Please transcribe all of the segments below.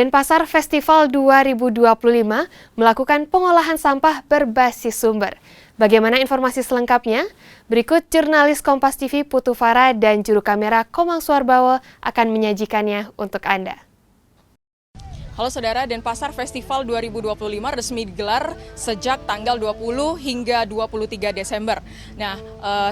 Denpasar Festival 2025 melakukan pengolahan sampah berbasis sumber. Bagaimana informasi selengkapnya? Berikut jurnalis Kompas TV Putu Farah dan juru kamera Komang Suarbawo akan menyajikannya untuk Anda. Halo saudara, Denpasar Festival 2025 resmi digelar sejak tanggal 20 hingga 23 Desember. Nah,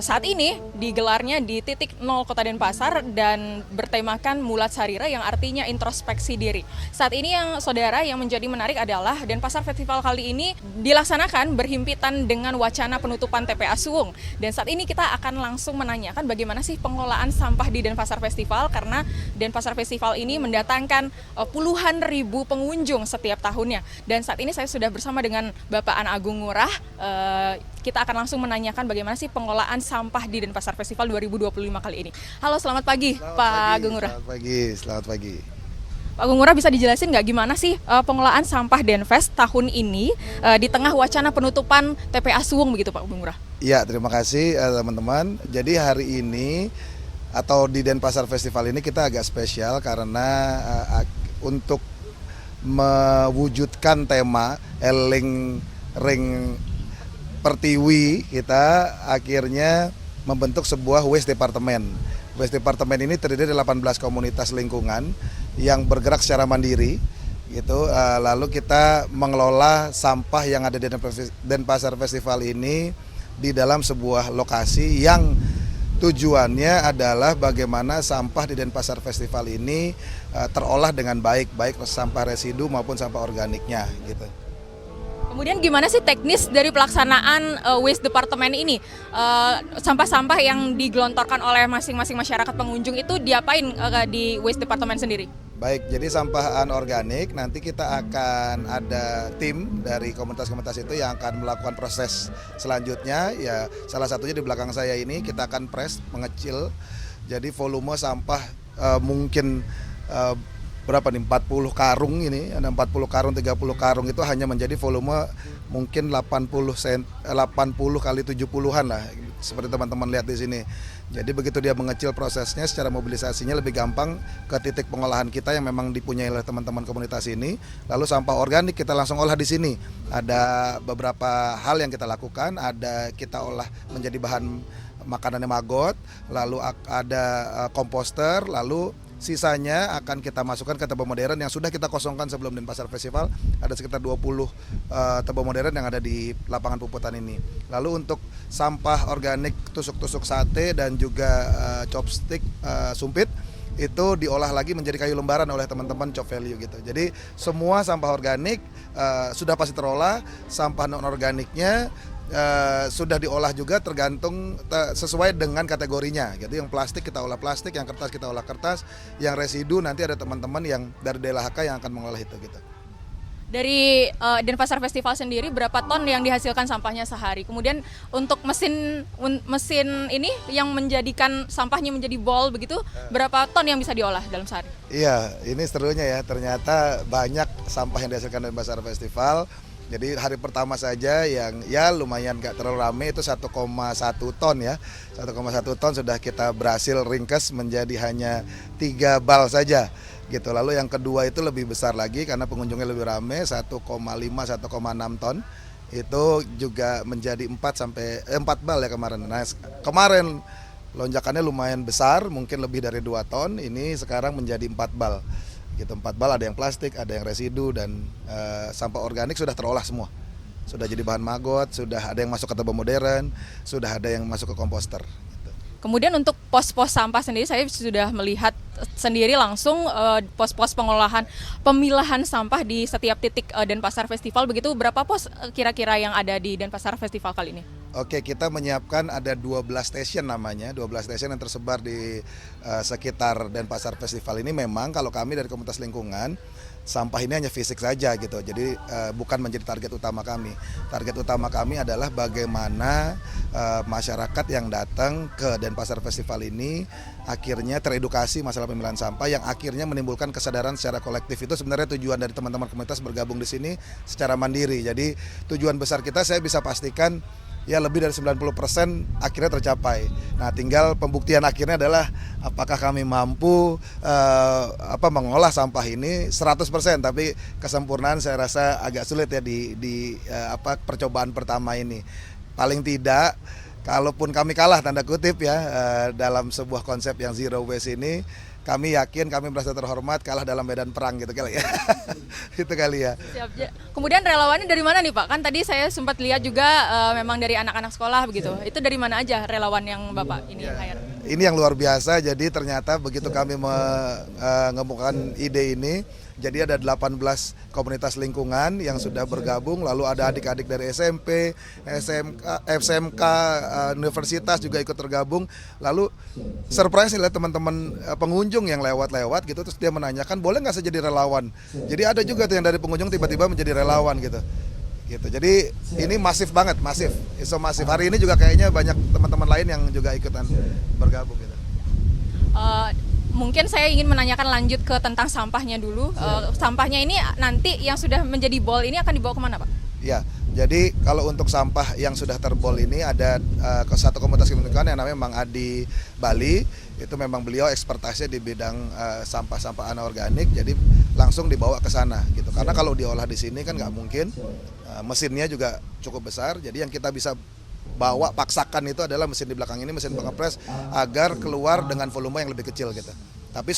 saat ini digelarnya di titik 0 Kota Denpasar dan bertemakan Mulat Sarira yang artinya introspeksi diri. Saat ini saudara yang menjadi menarik adalah Denpasar Festival kali ini dilaksanakan berhimpitan dengan wacana penutupan TPA Suwung. Dan saat ini kita akan langsung menanyakan bagaimana sih pengelolaan sampah di Denpasar Festival, karena Denpasar Festival ini mendatangkan puluhan ribu pengunjung setiap tahunnya. Dan saat ini saya sudah bersama dengan Bapak An Agung Ngurah. Kita akan langsung menanyakan bagaimana sih pengelolaan sampah di Denpasar Festival 2025 kali ini. Halo, selamat pagi Pak Agung Ngurah. Selamat pagi. Pak Agung Ngurah, bisa dijelasin nggak gimana sih pengelolaan sampah Denfest tahun ini di tengah wacana penutupan TPA Suwung begitu Pak Agung Ngurah? Ya, terima kasih teman-teman. Jadi hari ini atau di Denpasar Festival ini kita agak spesial karena untuk mewujudkan tema Eling Ring Pertiwi, kita akhirnya membentuk sebuah waste department. Waste department ini terdiri dari 18 komunitas lingkungan yang bergerak secara mandiri gitu. Lalu kita mengelola sampah yang ada di Denpasar Festival ini di dalam sebuah lokasi yang tujuannya adalah bagaimana sampah di Denpasar Festival ini terolah dengan baik sampah residu maupun sampah organiknya gitu. Kemudian gimana sih teknis dari pelaksanaan waste department ini? Sampah-sampah yang digelontorkan oleh masing-masing masyarakat pengunjung itu diapain di waste department sendiri? Baik, jadi sampah anorganik nanti kita akan ada tim dari komunitas-komunitas itu yang akan melakukan proses selanjutnya. Ya, salah satunya di belakang saya ini kita akan press, mengecil. Jadi volume sampah mungkin berapa nih, 40 karung ini, ada 40 karung, 30 karung itu hanya menjadi volume mungkin 80 kali 70-an lah, seperti teman-teman lihat di sini. Jadi begitu dia mengecil prosesnya, secara mobilisasinya lebih gampang ke titik pengolahan kita yang memang dipunyai oleh teman-teman komunitas ini. Lalu sampah organik kita langsung olah di sini. Ada beberapa hal yang kita lakukan, ada kita olah menjadi bahan makanannya maggot, lalu ada komposter, lalu sisanya akan kita masukkan ke tebo modern yang sudah kita kosongkan sebelum Denpasar Festival. Ada sekitar 20 tebo modern yang ada di lapangan Puputan ini. Lalu untuk sampah organik tusuk-tusuk sate dan juga chopstick sumpit itu diolah lagi menjadi kayu lembaran oleh teman-teman Chop Value gitu. Jadi semua sampah organik sudah pasti terolah, sampah non organiknya sudah diolah juga tergantung sesuai dengan kategorinya gitu. Yang plastik kita olah plastik, yang kertas kita olah kertas, yang residu nanti ada teman-teman yang dari DLHK yang akan mengolah itu gitu. Dari Denpasar Festival sendiri berapa ton yang dihasilkan sampahnya sehari? Kemudian untuk mesin ini yang menjadikan sampahnya menjadi bol begitu, berapa ton yang bisa diolah dalam sehari? Iya, ini serunya ya, ternyata banyak sampah yang dihasilkan Denpasar Festival. Jadi hari pertama saja yang ya lumayan gak terlalu rame itu 1,1 ton ya. 1,1 ton sudah kita berhasil ringkes menjadi hanya 3 bal saja gitu. Lalu yang kedua itu lebih besar lagi karena pengunjungnya lebih rame, 1,5 1,6 ton. Itu juga menjadi 4 bal ya kemarin. Nah, kemarin lonjakannya lumayan besar, mungkin lebih dari 2 ton. Ini sekarang menjadi 4 bal. Gitu, 4 bal, ada yang plastik, ada yang residu, dan sampah organik sudah terolah semua. Sudah jadi bahan maggot, sudah ada yang masuk ke tebo modern, sudah ada yang masuk ke komposter. Gitu. Kemudian untuk pos-pos sampah sendiri, saya sudah melihat sendiri langsung pos-pos pemilahan sampah di setiap titik Denpasar Festival. Begitu, berapa pos kira-kira yang ada di Denpasar Festival kali ini? Oke, kita menyiapkan ada 12 station namanya, 12 station yang tersebar di sekitar Denpasar Festival ini. Memang kalau kami dari komunitas lingkungan, sampah ini hanya fisik saja gitu, jadi bukan menjadi target utama kami. Target utama kami adalah bagaimana masyarakat yang datang ke Denpasar Festival ini akhirnya teredukasi masalah pemilahan sampah, yang akhirnya menimbulkan kesadaran secara kolektif. Itu sebenarnya tujuan dari teman-teman komunitas bergabung di sini secara mandiri. Jadi tujuan besar kita, saya bisa pastikan ya lebih dari 90% akhirnya tercapai. Nah, tinggal pembuktian akhirnya adalah apakah kami mampu mengolah sampah ini 100%, tapi kesempurnaan saya rasa agak sulit ya di percobaan pertama ini. Paling tidak, kalaupun kami kalah tanda kutip ya dalam sebuah konsep yang zero waste ini, kami yakin kami merasa terhormat kalah dalam medan perang gitu kali ya. Itu kali ya. Siap. Kemudian relawannya dari mana nih Pak? Kan tadi saya sempat lihat juga memang dari anak-anak sekolah begitu. Itu dari mana aja relawan yang Bapak ini hire? Ini yang luar biasa, jadi ternyata begitu kami mengemukakan ide ini, jadi ada 18 komunitas lingkungan yang sudah bergabung, lalu ada adik-adik dari SMP, SMK, universitas juga ikut tergabung, lalu surprise nih teman-teman pengunjung yang lewat-lewat gitu, terus dia menanyakan boleh nggak saya jadi relawan. Jadi ada juga tuh yang dari pengunjung tiba-tiba menjadi relawan gitu. Jadi ini masif banget, masif. Hari ini juga kayaknya banyak teman-teman lain yang juga ikutan bergabung gitu. Mungkin saya ingin menanyakan lanjut ke tentang sampahnya dulu. Sampahnya ini nanti yang sudah menjadi bol ini akan dibawa kemana Pak? Ya, jadi kalau untuk sampah yang sudah terbol ini ada satu komunitas lingkungan yang namanya Mang Adi Bali. Itu memang beliau ekspertasnya di bidang sampah-sampah anorganik, jadi langsung dibawa ke sana gitu. Karena kalau diolah di sini kan nggak mungkin, mesinnya juga cukup besar. Jadi yang kita bisa bawa paksakan itu adalah mesin di belakang ini, mesin pengepres, agar keluar dengan volume yang lebih kecil gitu. Tapi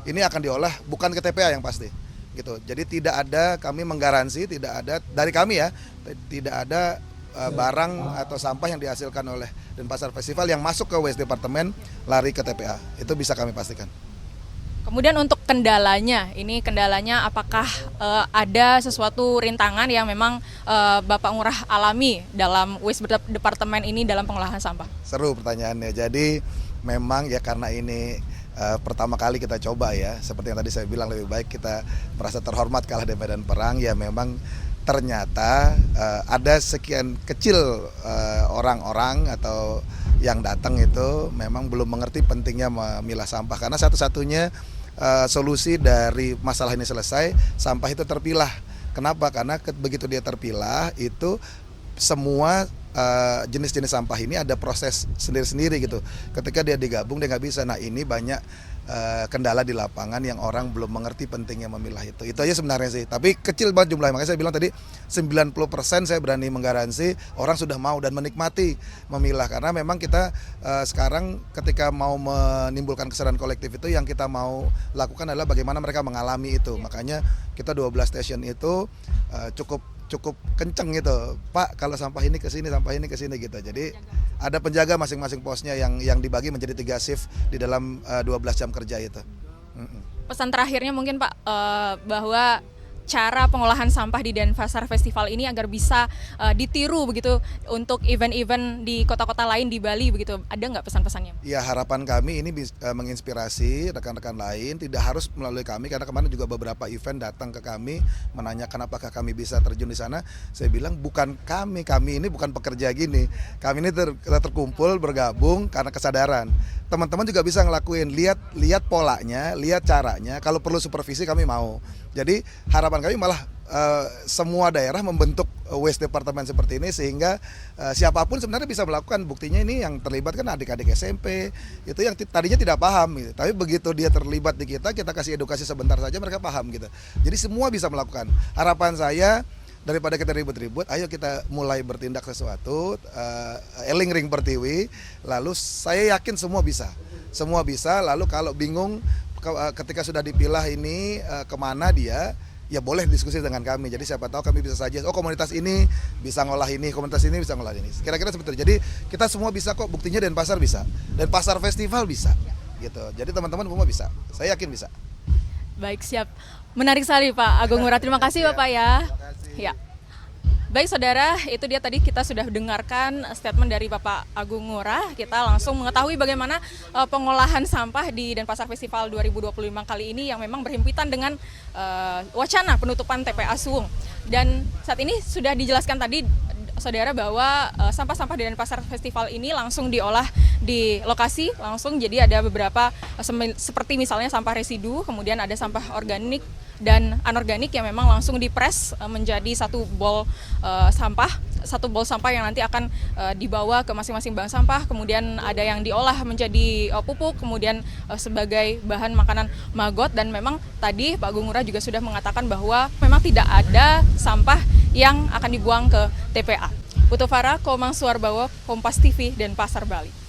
ini akan diolah bukan ke TPA yang pasti gitu. Jadi tidak ada, kami menggaransi tidak ada dari kami ya, tidak ada barang atau sampah yang dihasilkan oleh Denpasar Festival yang masuk ke Waste Department lari ke TPA. Itu bisa kami pastikan. Kemudian untuk kendalanya apakah ada sesuatu rintangan yang memang Bapak Ngurah alami dalam Waste Department ini dalam pengolahan sampah? Seru pertanyaannya. Jadi memang ya karena ini pertama kali kita coba ya, seperti yang tadi saya bilang, lebih baik kita merasa terhormat kalah di medan perang. Ya memang ternyata ada sekian kecil orang-orang atau yang datang itu memang belum mengerti pentingnya memilah sampah, karena satu-satunya solusi dari masalah ini selesai, sampah itu terpilah. Kenapa? Karena begitu dia terpilah itu semua jenis-jenis sampah ini ada proses sendiri-sendiri gitu. Ketika dia digabung dia nggak bisa. Nah ini banyak kendala di lapangan yang orang belum mengerti pentingnya memilah itu. Itu aja sebenarnya sih. Tapi kecil banget jumlahnya. Makanya saya bilang tadi 90% saya berani menggaransi orang sudah mau dan menikmati memilah. Karena memang kita sekarang ketika mau menimbulkan kesadaran kolektif itu, yang kita mau lakukan adalah bagaimana mereka mengalami itu. Makanya kita 12 station itu cukup kenceng gitu, Pak, kalau sampah ini ke sini, sampah ini ke sini gitu. Jadi ada penjaga masing-masing posnya yang dibagi menjadi 3 shift di dalam 12 jam kerja itu. Pesan terakhirnya mungkin Pak, bahwa cara pengolahan sampah di Denpasar Festival ini agar bisa ditiru begitu untuk event-event di kota-kota lain di Bali begitu. Ada nggak pesan-pesannya? Ya, harapan kami ini menginspirasi rekan-rekan lain, tidak harus melalui kami, karena kemarin juga beberapa event datang ke kami menanyakan apakah kami bisa terjun di sana. Saya bilang bukan kami ini bukan pekerja gini. Kami ini terkumpul bergabung karena kesadaran. Teman-teman juga bisa ngelakuin, lihat polanya, lihat caranya. Kalau perlu supervisi kami mau. Jadi harapan kami malah semua daerah membentuk Waste Department seperti ini, sehingga siapapun sebenarnya bisa melakukan. Buktinya ini yang terlibat kan adik-adik SMP, itu yang tadinya tidak paham gitu. Tapi begitu dia terlibat di kita kasih edukasi sebentar saja mereka paham gitu. Jadi semua bisa melakukan. Harapan saya, daripada kita ribut-ribut, ayo kita mulai bertindak sesuatu, eling ring pertiwi, lalu saya yakin semua bisa, lalu kalau bingung ketika sudah dipilah ini kemana dia, ya boleh diskusi dengan kami, jadi siapa tahu kami bisa saja, komunitas ini bisa ngolah ini, komunitas ini bisa ngolah ini, kira-kira seperti itu. Jadi kita semua bisa kok, buktinya Denpasar bisa, Denpasar Festival bisa, gitu. Jadi teman-teman semua bisa, saya yakin bisa. Baik, siap. Menarik sekali Pak Agung Ngurah, terima kasih Bapak ya. Ya. Baik saudara, itu dia tadi kita sudah dengarkan statement dari Bapak Agung Ngurah. Kita langsung mengetahui bagaimana pengolahan sampah di Denpasar Festival 2025 kali ini yang memang berhimpitan dengan wacana penutupan TPA Suwung. Dan saat ini sudah dijelaskan tadi saudara bahwa sampah-sampah di Denpasar Festival ini langsung diolah di lokasi langsung. Jadi ada beberapa seperti misalnya sampah residu, kemudian ada sampah organik dan anorganik yang memang langsung dipres menjadi satu bol sampah yang nanti akan dibawa ke masing-masing bank sampah, kemudian ada yang diolah menjadi pupuk, kemudian sebagai bahan makanan maggot. Dan memang tadi Pak Agung Ngurah juga sudah mengatakan bahwa memang tidak ada sampah yang akan dibuang ke TPA. Putu Farah, Komang Suarbawa, Kompas TV, Denpasar, Bali.